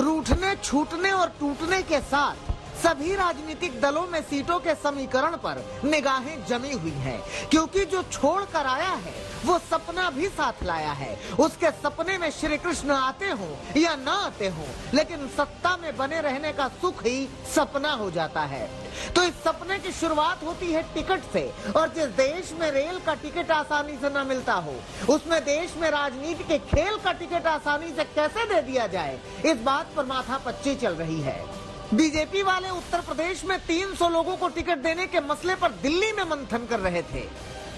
रूठने, छूटने और टूटने के साथ सभी राजनीतिक दलों में सीटों के समीकरण पर निगाहें जमी हुई हैं, क्योंकि जो छोड़ कर आया है वो सपना भी साथ लाया है। उसके सपने में श्री कृष्ण आते हो या ना आते हो, लेकिन सत्ता में बने रहने का सुख ही सपना हो जाता है। तो इस सपने की शुरुआत होती है टिकट से, और जिस देश में रेल का टिकट आसानी से न मिलता हो, उसमें देश में राजनीति के खेल का टिकट आसानी से कैसे दे दिया जाए, इस बात पर माथापच्ची चल रही है। बीजेपी वाले उत्तर प्रदेश में 300 लोगों को टिकट देने के मसले पर दिल्ली में मंथन कर रहे थे।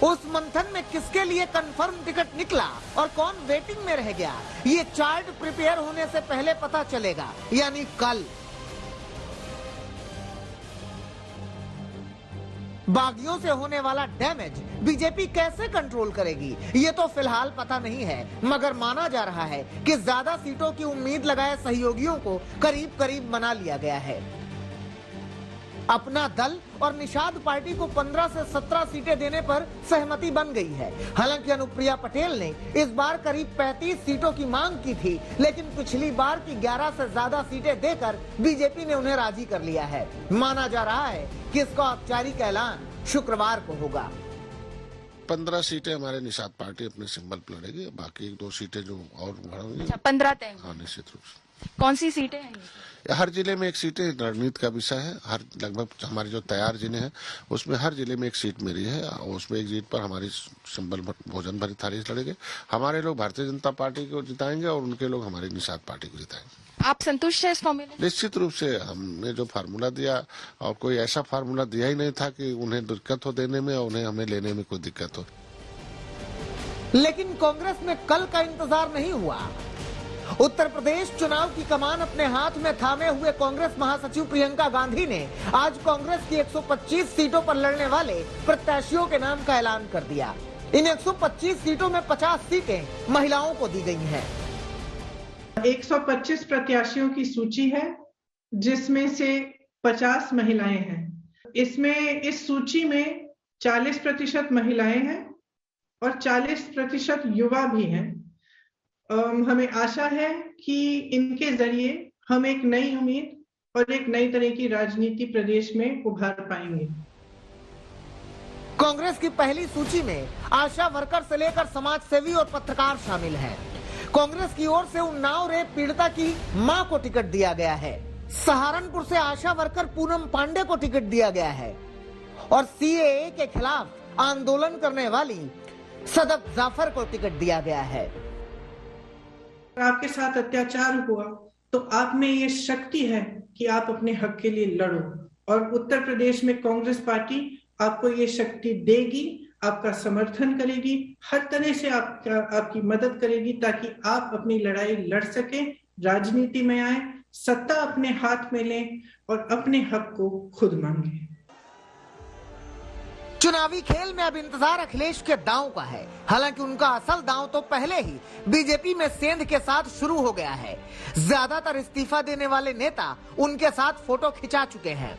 उस मंथन में किसके लिए कंफर्म टिकट निकला और कौन वेटिंग में रह गया, ये चार्ट प्रिपेयर होने से पहले पता चलेगा, यानी कल। बागियों से होने वाला डैमेज बीजेपी कैसे कंट्रोल करेगी, ये तो फिलहाल पता नहीं है, मगर माना जा रहा है कि ज्यादा सीटों की उम्मीद लगाए सहयोगियों को करीब करीब मना लिया गया है। अपना दल और निषाद पार्टी को 15 से 17 सीटें देने पर सहमति बन गई है। हालांकि अनुप्रिया पटेल ने इस बार करीब 35 सीटों की मांग की थी, लेकिन पिछली बार की 11 से ज्यादा सीटें देकर बीजेपी ने उन्हें राजी कर लिया है। माना जा रहा है कि इसका औपचारिक ऐलान शुक्रवार को होगा। 15 सीटें हमारे निषाद पार्टी अपने सिंबल पर लड़ेगी, बाकी 2 सीटें जो और बढ़ेंगी। अच्छा, 15 तय। हाँ, निश्चित रूप से। कौन सी सीटें हैं? हर जिले में एक सीट है, रणनीति का विषय है। हर लगभग हमारे जो तैयार जिले हैं उसमें हर जिले में एक सीट मेरी है, उसमें एक सीट पर हमारी संबल भोजन भरी थाली लड़ेंगे। हमारे लोग भारतीय जनता पार्टी को जिताएंगे और उनके लोग हमारी निषाद पार्टी को जिताएंगे। आप संतुष्ट हैं इस फॉर्मूले? निश्चित रूप से। हमने जो फार्मूला दिया, और कोई ऐसा फार्मूला दिया ही नहीं था कि उन्हें दिक्कत हो देने में और उन्हें हमें लेने में कोई दिक्कत हो। लेकिन कांग्रेस में कल का इंतजार नहीं हुआ। उत्तर प्रदेश चुनाव की कमान अपने हाथ में थामे हुए कांग्रेस महासचिव प्रियंका गांधी ने आज कांग्रेस की 125 सीटों पर लड़ने वाले प्रत्याशियों के नाम का ऐलान कर दिया। इन 125 सीटों में 50 सीटें महिलाओं को दी गई हैं। 125 प्रत्याशियों की सूची है, जिसमें से 50 महिलाएं हैं। इस सूची में 40% महिलाएं हैं और 40% युवा भी हैं। हमें आशा है कि इनके जरिए हम एक नई उम्मीद और एक नई तरह की राजनीति प्रदेश में उभार पाएंगे। कांग्रेस की पहली सूची में आशा वर्कर से लेकर समाज सेवी और पत्रकार शामिल हैं। कांग्रेस की ओर से उन्नाव रेप पीड़िता की मां को टिकट दिया गया है। सहारनपुर से आशा वर्कर पूनम पांडे को टिकट दिया गया है और सीएए के खिलाफ आंदोलन करने वाली सदफ जाफर को टिकट दिया गया है। आपके साथ अत्याचार हुआ तो आप में ये शक्ति है कि आप अपने हक के लिए लड़ो, और उत्तर प्रदेश में कांग्रेस पार्टी आपको ये शक्ति देगी, आपका समर्थन करेगी, हर तरह से आपकी मदद करेगी ताकि आप अपनी लड़ाई लड़ सके, राजनीति में आए, सत्ता अपने हाथ में लें और अपने हक को खुद मांगे। चुनावी खेल में अब इंतजार अखिलेश के दांव का है। हालांकि उनका असल दांव तो पहले ही बीजेपी में सेंध के साथ शुरू हो गया है। ज्यादातर इस्तीफा देने वाले नेता उनके साथ फोटो खिंचा चुके हैं।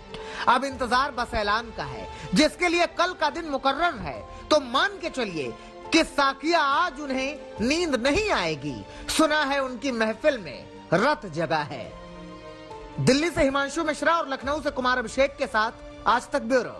अब इंतजार बस ऐलान का है, जिसके लिए कल का दिन मुकर्रर है। तो मान के चलिए कि साकिया आज उन्हें नींद नहीं आएगी। सुना है उनकी महफिल में रत जगा है। दिल्ली से हिमांशु मिश्रा और लखनऊ से कुमार अभिषेक के साथ आज तक ब्यूरो।